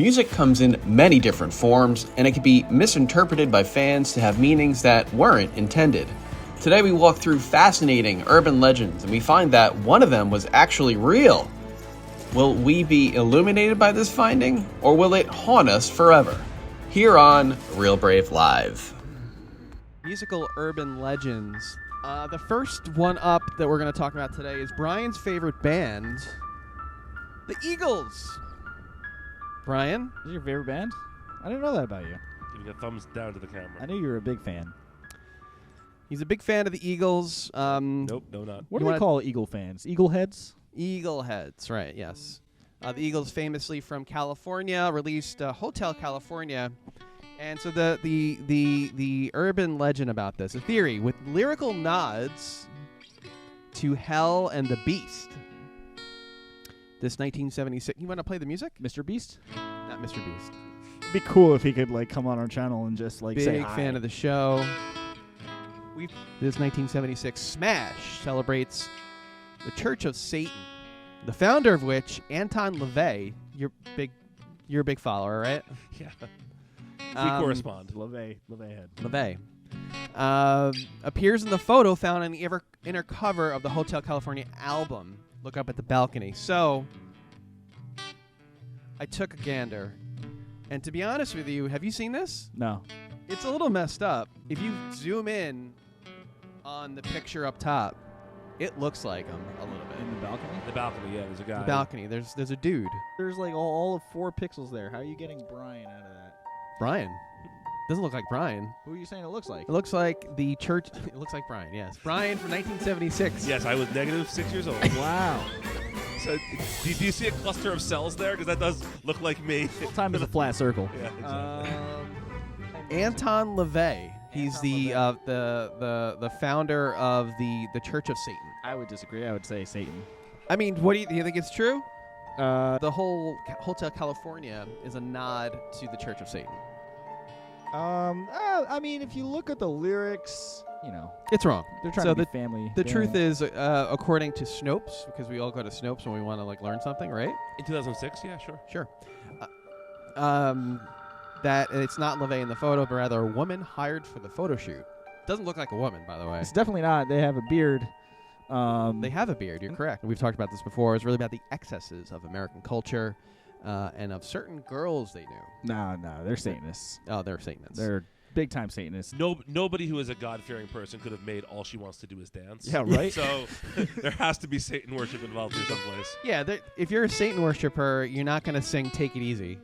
Music comes in many different forms, and it can be misinterpreted by fans to have meanings that weren't intended. Today we walk through fascinating urban legends, and we find that one of them was actually real. Will we be illuminated by this finding, or will it haunt us forever? Here on Real Brave Live. Musical urban legends. The first one up that we're going to talk about today is Brian's favorite band, the Eagles. Brian? Is it your favorite band? I didn't know that about you. Giving a thumbs down to the camera. I knew you were a big fan. He's a big fan of the Eagles. Nope, no, not. What do they call Eagle fans? Eagle heads? Eagle heads, right, yes. The Eagles, famously from California, released Hotel California. And so the urban legend about this, a theory with lyrical nods to Hell and the Beast. This 1976. You want to play the music? Mr. Beast? Not Mr. Beast. It'd be cool if he could come on our channel and just say Big hi. fan of the show. This 1976 smash celebrates the Church of Satan, the founder of which, Anton LaVey, you're a big follower, right? Yeah. We correspond. LaVey head. LaVey. Appears in the photo found on the inner cover of the Hotel California album. Look up at the balcony. So, I took a gander. And to be honest with you, have you seen this? No. It's a little messed up. If you zoom in on the picture up top, it looks like him a little bit. In the balcony? The balcony, yeah, there's a guy. The balcony. There's a dude. There's all of 4 pixels there. How are you getting Brian out of that? Brian. Doesn't look like Brian. Who are you saying it looks like? It looks like the church. It looks like Brian, yes. Brian from 1976. Yes, I was negative 6 years old. Wow. So, do you see a cluster of cells there? Because that does look like me. Time is a flat circle. Yeah, exactly. Anton LaVey. He's the founder of the Church of Satan. I would disagree. I would say Satan. I mean, what do you think it's true? The whole Hotel California is a nod to the Church of Satan. I mean, if you look at the lyrics, It's wrong. they're trying to be family. The truth is, according to Snopes, because we all go to Snopes when we want to learn something, right? In 2006, yeah, sure. Sure. That it's not LaVey in the photo, but rather a woman hired for the photo shoot. Doesn't look like a woman, by the way. It's definitely not. They have a beard. They have a beard. You're correct. We've talked about this before. It's really about the excesses of American culture and of certain girls they knew. No, they're Satanists. Oh, they're Satanists. They're big-time Satanists. Nobody who is a God-fearing person could have made All She Wants to Do Is Dance. Yeah, right? So there has to be Satan worship involved in some place. Yeah, if you're a Satan worshiper, you're not going to sing Take It Easy,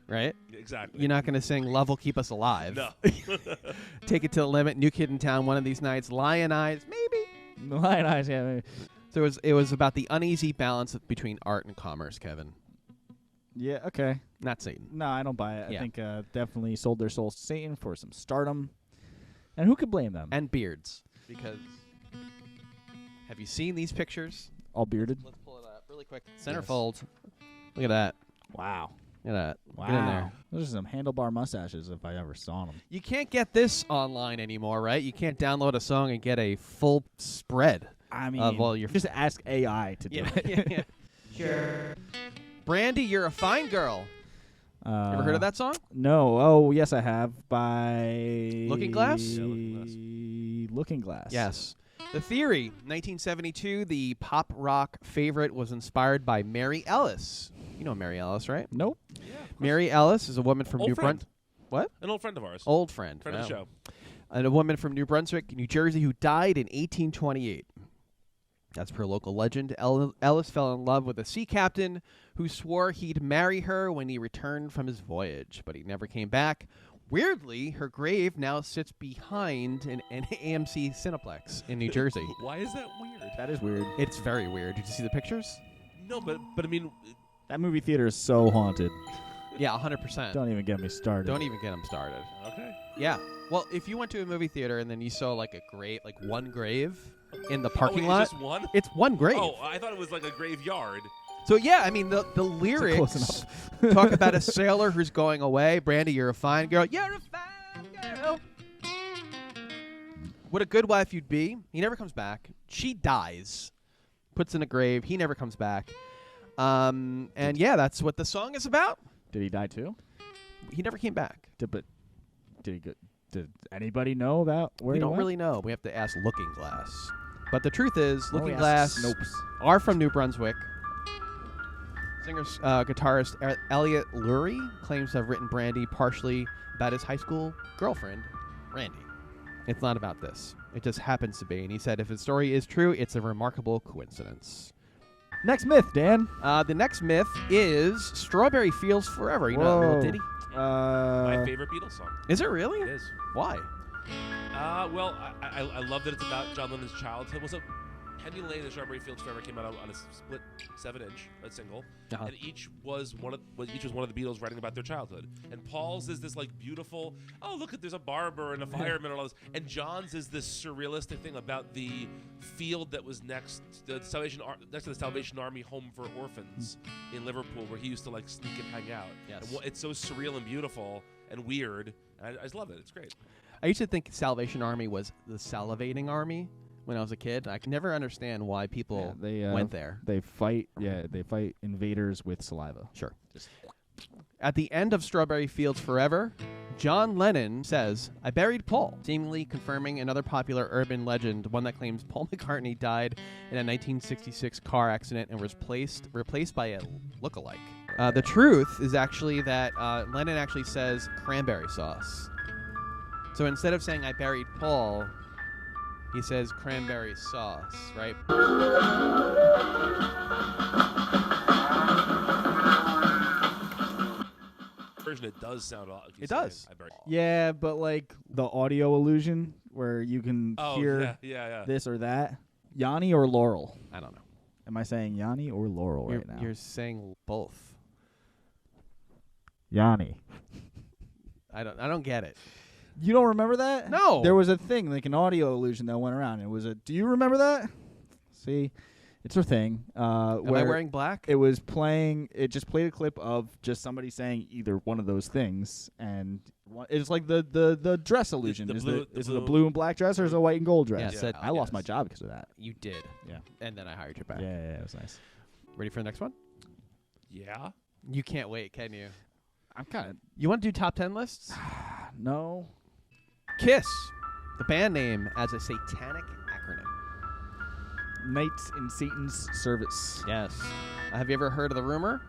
right? Exactly. You're not going to sing Love Will Keep Us Alive. No. Take It to the Limit, New Kid in Town, One of These Nights, Lion Eyes, maybe. Lion Eyes, yeah. Maybe. So it was about the uneasy balance between art and commerce, Kevin. Yeah, okay. Not Satan. No, I don't buy it. Yeah. I think definitely sold their souls to Satan for some stardom. And who could blame them? And beards. Because have you seen these pictures? All bearded? Let's pull it up really quick. Centerfold. Look at that. Wow. Look at that. Wow. Get in there. Those are some handlebar mustaches if I ever saw them. You can't get this online anymore, right? You can't download a song and get a full spread. I mean, of all your just ask AI to do it. Yeah. Sure. Brandy, You're a Fine Girl. Ever heard of that song? No. Oh, yes, I have. By Looking Glass? Yeah, Looking Glass. Looking Glass. Yes. The Theory, 1972, the pop rock favorite was inspired by Mary Ellis. You know Mary Ellis, right? Nope. Yeah, Mary Ellis is a woman from Old New friend. Brunswick. What? An old friend of ours. Old friend. Friend of the show. And a woman from New Brunswick, New Jersey, who died in 1828. As per local legend, Ellis fell in love with a sea captain who swore he'd marry her when he returned from his voyage, but he never came back. Weirdly, her grave now sits behind an AMC Cineplex in New Jersey. Why is that weird? That is weird. It's very weird. Did you see the pictures? No, but I mean, That movie theater is so haunted. Yeah, 100%. Don't even get me started. Don't even get them started. okay. Yeah. Well, if you went to a movie theater and then you saw like a grave, like one grave in the parking lot. It's just one? It's one grave. Oh, I thought it was like a graveyard. So yeah, I mean the lyrics talk about a sailor who's going away. Brandy, you're a fine girl. You're a fine girl. What a good wife you'd be. He never comes back. She dies, puts in a grave. He never comes back. And yeah, that's what the song is about. Did he die too? He never came back. Did he go? Did anybody know about where We he don't went? really know. We have to ask Looking Glass. But the truth is, Why don't we Looking ask Glass Snopes? are from New Brunswick. Guitarist Elliot Lurie claims to have written Brandy partially about his high school girlfriend, Brandy. It's not about this. It just happens to be. And he said if his story is true, it's a remarkable coincidence. Next myth, Dan. The next myth is Strawberry Fields Forever. You know that little Whoa. ditty? My favorite Beatles song. Is it really? It is. Why? Well, I love that it's about John Lennon's childhood. Was it Penny Lane and Strawberry Fields Forever came out on a split 7-inch single, and each was one of the Beatles writing about their childhood. And Paul's is this like beautiful, oh look at there's a barber and a fireman and all this, and John's is this surrealistic thing about the field that was next to the Salvation Army home for orphans in Liverpool, where he used to like sneak and hang out. Yes. And it's so surreal and beautiful and weird. I just love it. It's great. I used to think Salvation Army was the salivating army when I was a kid. I could never understand why people went there. They fight. Yeah, they fight invaders with saliva. Sure. At the end of Strawberry Fields Forever, John Lennon says, "I buried Paul," seemingly confirming another popular urban legend, one that claims Paul McCartney died in a 1966 car accident and was replaced by a look-alike. The truth is actually that Lennon actually says cranberry sauce. So instead of saying I buried Paul, he says cranberry sauce, right? Version it does sound a lot like It does. I buried. Yeah, but like the audio illusion where you can hear yeah. this or that. Yanni or Laurel? I don't know. Am I saying Yanni or Laurel right now? You're saying both. Yanni. I don't get it. You don't remember that? No. There was a thing, like an audio illusion that went around. It was do you remember that? See? It's a thing. Am I wearing black? It was playing, it just played a clip of just somebody saying either one of those things. And it's like the dress illusion. Is it a blue and black dress or is it a white and gold dress? Yeah, I lost my job because of that. You did. Yeah. And then I hired you back. Yeah, it was nice. Ready for the next one? Yeah. You can't wait, can you? I'm kind of... You want to do top 10 lists? No. KISS, the band name as a satanic acronym. Knights in Satan's Service. Yes. Have you ever heard of the rumor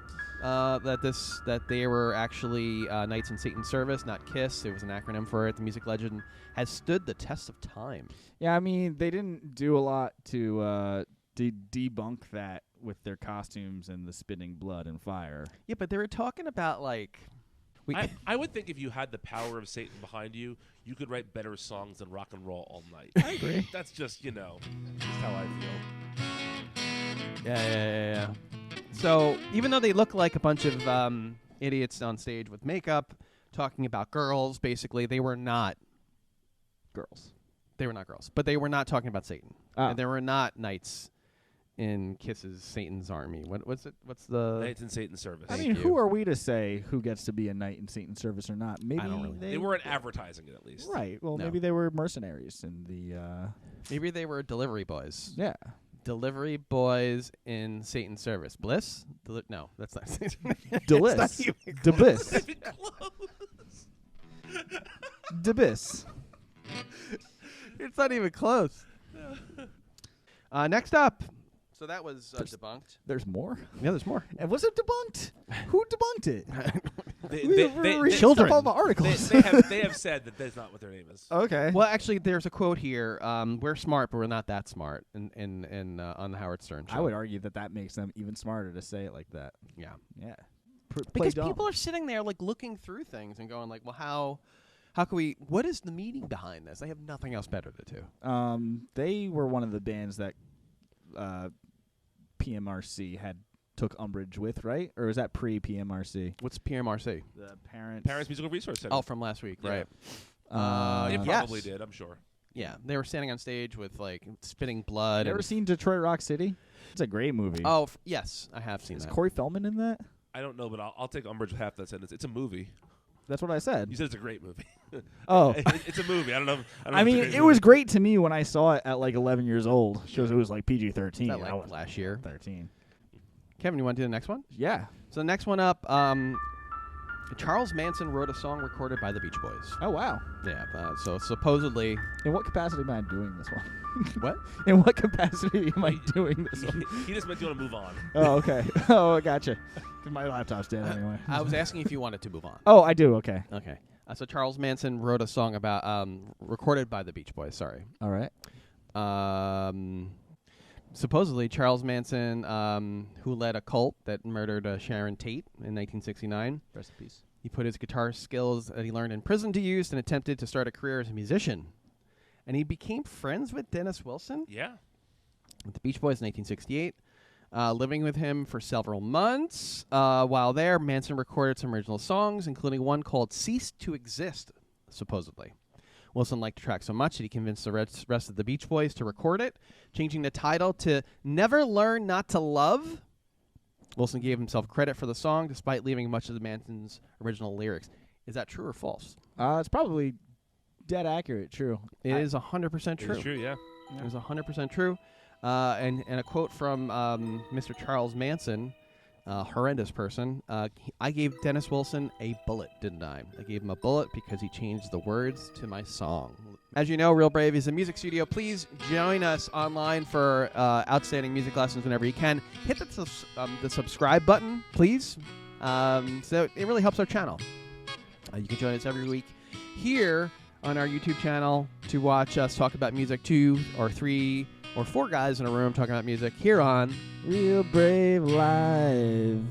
that they were actually Knights in Satan's Service, not KISS? It was an acronym for it. The music legend has stood the test of time. Yeah, I mean, they didn't do a lot to debunk that with their costumes and the spitting blood and fire. Yeah, but they were talking about like... I would think if you had the power of Satan behind you, you could write better songs than rock and roll all night. I agree. That's just, just how I feel. Yeah. So even though they look like a bunch of idiots on stage with makeup talking about girls, basically they were not girls. They were not girls, but they were not talking about Satan. And they were not knights in KISS's Satan's Army. What's it? What's the Knights in Satan's Service. I mean, who are we to say who gets to be a knight in Satan's service or not? Maybe I don't really they weren't advertising it, at least. Right. Well, No. maybe they were mercenaries in the. Maybe they were delivery boys. Yeah. Delivery boys in Satan's service. Bliss? No, that's not. Deliss. Debiss. Debiss. It's not even close. Next up. So that was debunked. There's more? Yeah, there's more. And was it debunked? Who debunked it? Children. All the articles. they have said that that's not what their name is. Okay. Well, actually, there's a quote here. We're smart, but we're not that smart. In on the Howard Stern show. I would argue that makes them even smarter to say it like that. Yeah. Yeah. Because people are sitting there like looking through things and going like, well, how can we? What is the meaning behind this? I have nothing else better to do. They were one of the bands that PMRC took umbrage with, right? Or was that pre-PMRC? What's PMRC? The Parents Musical Resource Center. Oh, from last week, Yeah. right? They probably yes. did, I'm sure. Yeah, they were standing on stage with like spitting blood. You ever seen Detroit Rock City? It's a great movie. Oh, yes, I have seen Is that. Corey Feldman in that? I don't know, but I'll take umbrage with half that sentence. It's a movie. That's what I said. You said it's a great movie. Oh. It's a movie. I don't know. I mean, it was great to me when I saw it at like 11 years old. Shows it was like PG-13. That, like, I was last year. 13. Kevin, you want to do the next one? Yeah. So the next one up, Charles Manson wrote a song recorded by the Beach Boys. Oh, wow. Yeah, so supposedly... In what capacity am I doing this one? What? In what capacity am I doing this one? He just meant you want to move on. Oh, okay. Oh, I gotcha. My laptop's dead anyway. I was asking if you wanted to move on. Oh, I do. Okay. Okay. So Charles Manson wrote a song about recorded by the Beach Boys. Sorry. All right. Supposedly, Charles Manson, who led a cult that murdered Sharon Tate in 1969. Rest in peace. He put his guitar skills that he learned in prison to use and attempted to start a career as a musician. And he became friends with Dennis Wilson. Yeah. With the Beach Boys in 1968. Living with him for several months. While there, Manson recorded some original songs, including one called Cease to Exist, supposedly. Wilson liked the track so much that he convinced the rest of the Beach Boys to record it, changing the title to Never Learn Not to Love. Wilson gave himself credit for the song, despite leaving much of the Manson's original lyrics. Is that true or false? It's probably dead accurate. True. It is 100% true. It's true, yeah. It was 100% true. And a quote from Mr. Charles Manson, horrendous person. I gave Dennis Wilson a bullet, didn't I? I gave him a bullet because he changed the words to my song. As you know, Real Brave is a music studio. Please join us online for outstanding music lessons whenever you can. Hit the subscribe button, please. So it really helps our channel. You can join us every week here on our YouTube channel to watch us talk about music 2 or 3 or 4 guys in a room talking about music here on Real Brave Live.